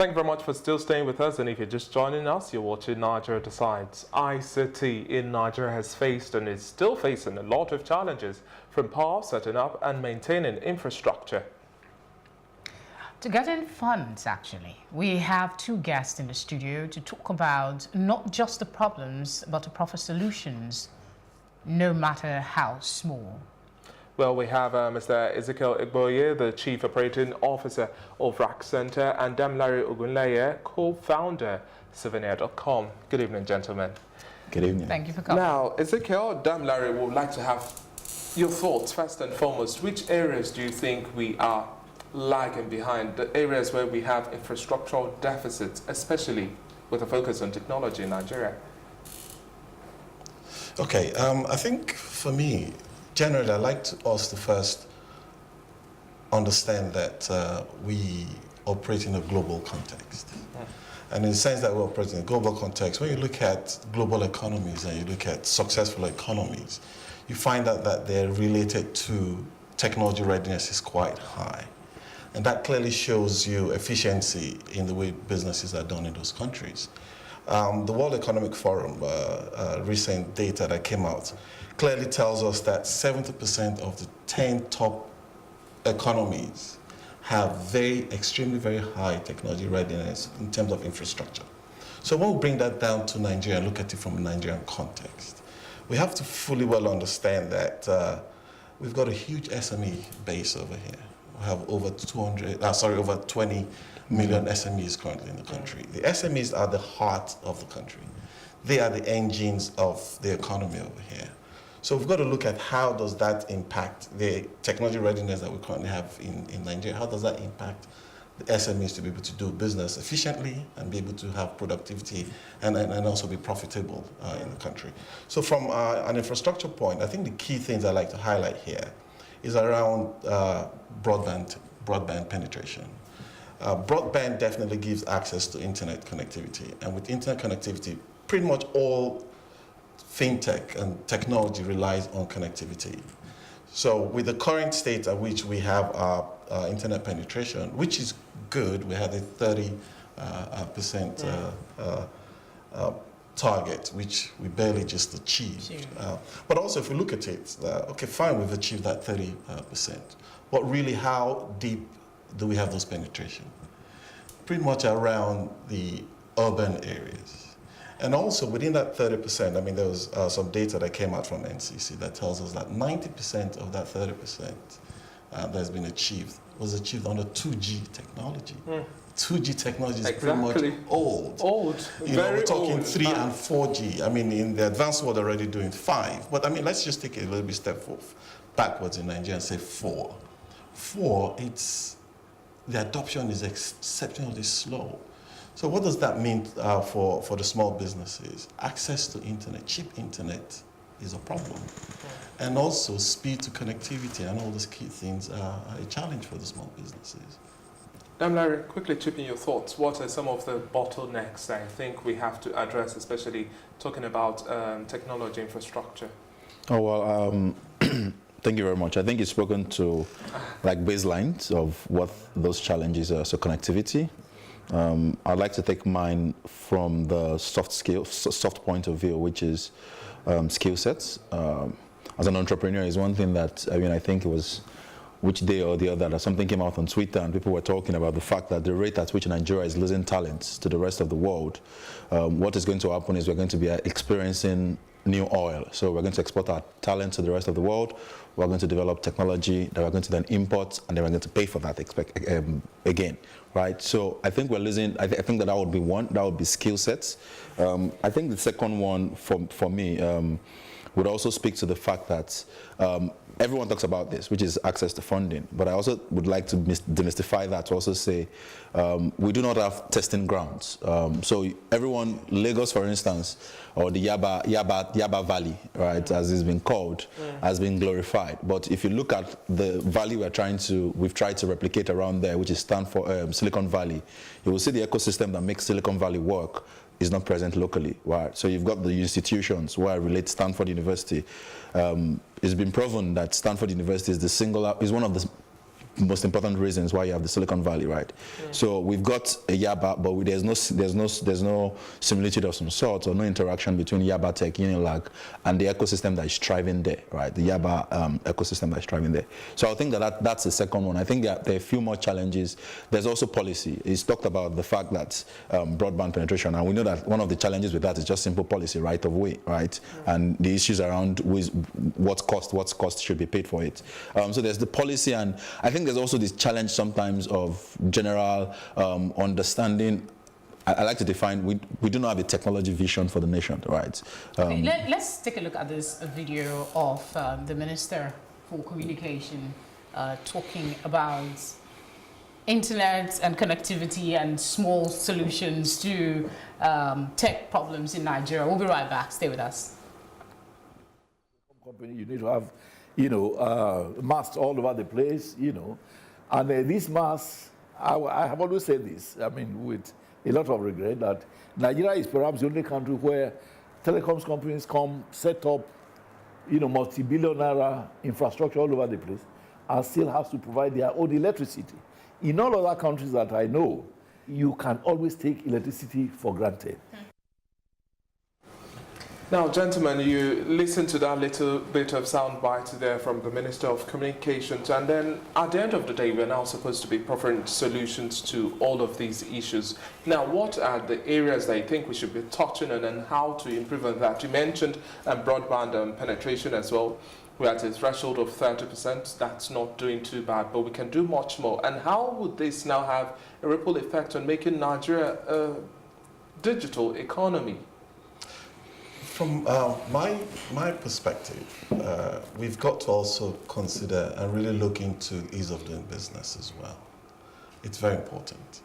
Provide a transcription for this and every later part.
Thank you very much for still staying with us. And if you're just joining us, you're watching Nigeria Decides. ICT in Nigeria has faced and is still facing a lot of challenges, from power, setting up and maintaining infrastructure. To get in funds, actually, we have two guests in the studio to talk about not just the problems, but the proper solutions, no matter how small. Well, we have Mr. Ezekiel Igboye, the Chief Operating Officer of RAC Center, and Damilare Ogunleye, co-founder, Souvenir.com. Good evening, gentlemen. Good evening. Thank you for coming. Now, Ezekiel, Damilare would like to have your thoughts, first and foremost. Which areas do you think we are lagging behind, the areas where we have infrastructural deficits, especially with a focus on technology in Nigeria? Okay, I think for me, generally, I'd like us to first understand that we operate in a global context. And in the sense that we operate in a global context, when you look at global economies and you look at successful economies, you find out that they're related to technology readiness is quite high. And that clearly shows you efficiency in the way businesses are done in those countries. The World Economic Forum, recent data that came out, clearly tells us that 70% of the 10 top economies have extremely very high technology readiness in terms of infrastructure. So when we bring that down to Nigeria and look at it from a Nigerian context, we have to fully well understand that we've got a huge SME base over here. We have over 20 million SMEs currently in the country. The SMEs are the heart of the country. They are the engines of the economy over here. So we've got to look at how does that impact the technology readiness that we currently have in Nigeria. How does that impact the SMEs to be able to do business efficiently and be able to have productivity and also be profitable in the country. So from an infrastructure point, I think the key things I like to highlight here is around broadband penetration. Broadband definitely gives access to internet connectivity, and with internet connectivity, pretty much all fintech and technology relies on connectivity. So with the current state at which we have our internet penetration, which is good, we had a 30% target, which we barely just achieved. But also if we look at it, okay, fine, we've achieved that 30%. But really, how deep do we have those penetration? Pretty much around the urban areas. And also within that 30%, I mean, there was some data that came out from NCC that tells us that 90% of that 30% that's been achieved was achieved under 2G technology. 2G technology is pretty much old. We're talking 3 and 4G. I mean, in the advanced world, already doing 5. But I mean, let's just take a little bit step backwards in Nigeria and say 4. 4, the adoption is exceptionally slow. So what does that mean for the small businesses? Access to internet, cheap internet is a problem. And also speed to connectivity and all those key things are a challenge for the small businesses. Larry, quickly chip in your thoughts. What are some of the bottlenecks I think we have to address, especially talking about technology infrastructure? Oh, well, thank you very much. I think you've spoken to like baselines of what those challenges are. So connectivity. I'd like to take mine from the soft point of view, which is skill sets. As an entrepreneur, is one thing that, I mean, I think it was which day or the other that something came out on Twitter and people were talking about the fact that the rate at which Nigeria is losing talents to the rest of the world, what is going to happen is we're going to be experiencing new oil. So we're going to export our talent to the rest of the world. We're going to develop technology that we're going to then import, and then we're going to pay for that again, right? So I think we're losing, I think that would be one, that would be skill sets. I think the second one for me would also speak to the fact that everyone talks about this, which is access to funding. But I also would like to demystify that to also say we do not have testing grounds. So everyone, Lagos, for instance, or the Yaba Valley, right, as it's been called, has been glorified. But if you look at the valley we've tried to replicate around there, which is Silicon Valley, you will see the ecosystem that makes Silicon Valley work is not present locally, right? So you've got the institutions where I relate Stanford University. It's been proven that Stanford University is one of the most important reasons why you have the Silicon Valley, right? So we've got a Yaba, but there's no similitude of some sort or no interaction between Yaba Tech, Unilag, and the ecosystem that is thriving there, right? The Yaba ecosystem that is thriving there. So I think that's the second one. I think there are a few more challenges. There's also policy. It's talked about the fact that broadband penetration, and we know that one of the challenges with that is just simple policy, right of way, right? And the issues around what cost should be paid for it. So there's the policy, and I think there's also this challenge sometimes of general understanding. I like to define, we do not have a technology vision for the nation, right? Okay, let's take a look at this video of the Minister for Communication talking about internet and connectivity and small solutions to tech problems in Nigeria. We'll be right back. Stay with us. Company, you need to have, masts all over the place, and these masts, I have always said this, I mean, with a lot of regret, that Nigeria is perhaps the only country where telecoms companies come, set up, multi-billion-naira infrastructure all over the place, and still has to provide their own electricity. In all other countries that I know, you can always take electricity for granted. Now, gentlemen, you listened to that little bit of soundbite there from the Minister of Communications, and then at the end of the day, we're now supposed to be providing solutions to all of these issues. Now, what are the areas that you think we should be touching on and how to improve on that? You mentioned broadband penetration as well. We're at a threshold of 30%. That's not doing too bad, but we can do much more. And how would this now have a ripple effect on making Nigeria a digital economy? From my perspective, we've got to also consider and really look into ease of doing business as well. It's very important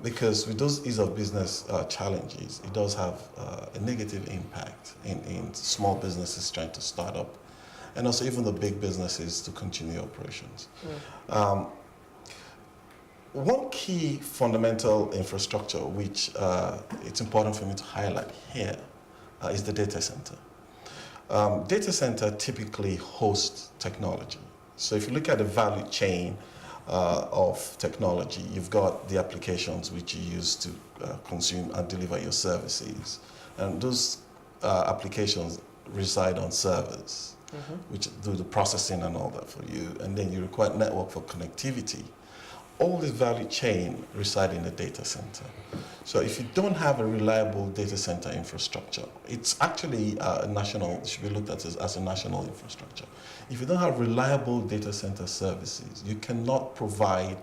because with those ease of business challenges, it does have a negative impact in small businesses trying to start up, and also even the big businesses to continue operations. One key fundamental infrastructure which it's important for me to highlight here is the data center. Data center typically hosts technology. So if you look at the value chain of technology, you've got the applications which you use to consume and deliver your services. And those applications reside on servers, which do the processing and all that for you. And then you require network for connectivity. All this value chain reside in the data center. So if you don't have a reliable data center infrastructure, it's actually it should be looked at as a national infrastructure. If you don't have reliable data center services, you cannot provide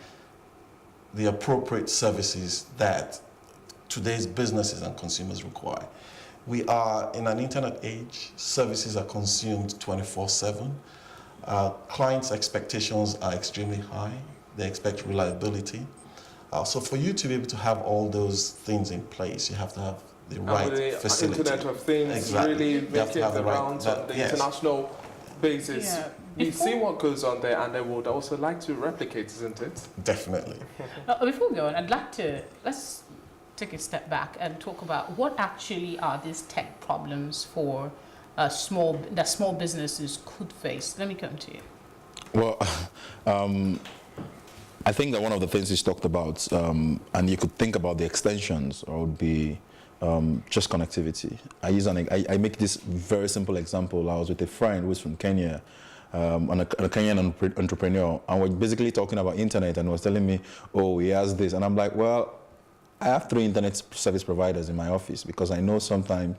the appropriate services that today's businesses and consumers require. We are in an internet age. Services are consumed 24/7. Clients' expectations are extremely high. They expect reliability. So for you to be able to have all those things in place, you have to have the right facility. Internet of Things really making the rounds on the international basis. Yeah. We see what goes on there, and they would also like to replicate, isn't it? Definitely. Before we go on, let's take a step back and talk about what actually are these tech problems for small businesses could face. Let me come to you. Well, I think that one of the things he's talked about, and you could think about the extensions, or would be just connectivity. I make this very simple example. I was with a friend who's from Kenya, a Kenyan entrepreneur, and we're basically talking about internet, and he was telling me, oh, he has this, and I'm like, well, I have 3 internet service providers in my office because I know sometimes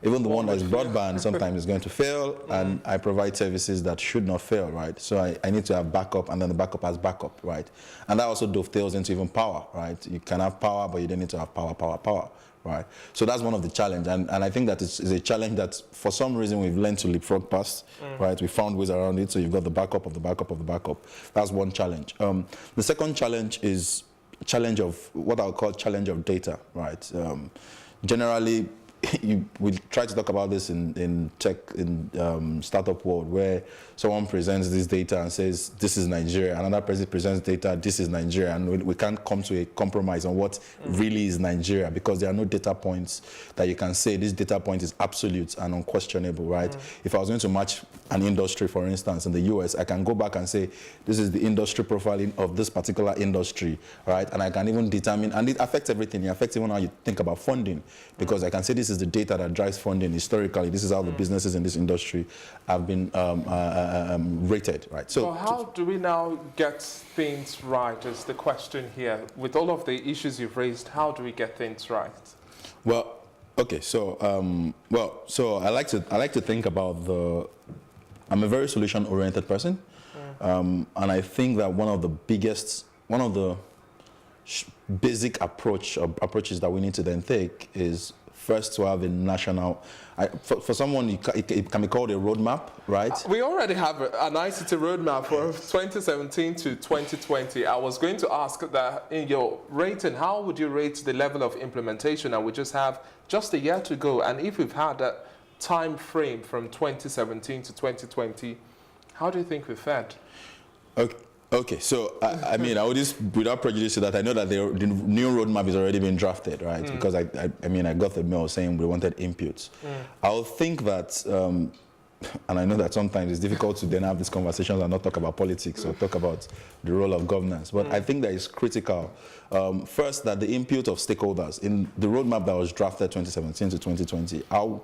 even the one that's broadband sometimes is going to fail, and I provide services that should not fail, right? So I need to have backup, and then the backup has backup, right? And that also dovetails into even power, right? You can have power, but you don't need to have power, right? So that's one of the challenges, and I think that is a challenge that for some reason we've learned to leapfrog past, right? We found ways around it, so you've got the backup of the backup of the backup. That's one challenge. The second challenge is challenge of what I would call challenge of data, right? Generally, we try to talk about this in tech, in startup world, where someone presents this data and says, this is Nigeria. Another person presents data, this is Nigeria. And we can't come to a compromise on what really is Nigeria, because there are no data points that you can say this data point is absolute and unquestionable, right? If I was going to match an industry, for instance, in the US, I can go back and say, this is the industry profiling of this particular industry, right? And I can even determine, and it affects everything. It affects even how you think about funding, because I can say this is the data that drives funding historically. This is how the businesses in this industry have been rated, right? So how do we now get things right is the question here. With all of the issues you've raised, how do we get things right? Well, okay, so so I like to think about I'm a very solution-oriented person, and I think that one of the basic approaches that we need to then take is first to have a national. For someone, it can be called a roadmap, right? We already have an ICT roadmap for 2017 to 2020. I was going to ask that in your rating, how would you rate the level of implementation? And we just have just a year to go. And if we've had that time frame from 2017 to 2020, how do you think we fared? Okay, so I mean, I would just, without prejudice to that, I know that the new roadmap is already been drafted, right? Because I got the mail saying we wanted inputs. I'll think that, and I know that sometimes it's difficult to then have these conversations and not talk about politics or talk about the role of governance. But I think that it's critical. First, that the input of stakeholders in the roadmap that was drafted 2017 to 2020, how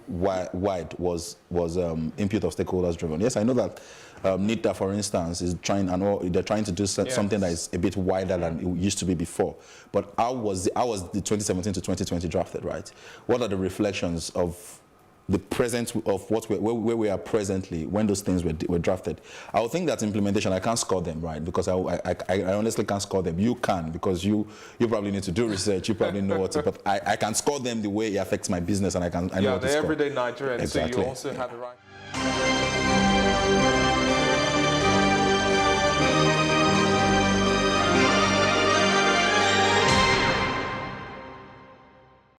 wide was input of stakeholders driven? Yes, I know that NITA, for instance, is trying, and they're trying to do something that is a bit wider than it used to be before. But how was the 2017 to 2020 drafted, right? What are the reflections of the present of where we are presently when those things were drafted? I would think that implementation, I can't score them, right? Because I honestly can't score them. You can, because you probably need to do research. You probably know what to, but I can score them the way it affects my business, and I know what to the score. everyday Nigerian. Exactly. So you also have the right.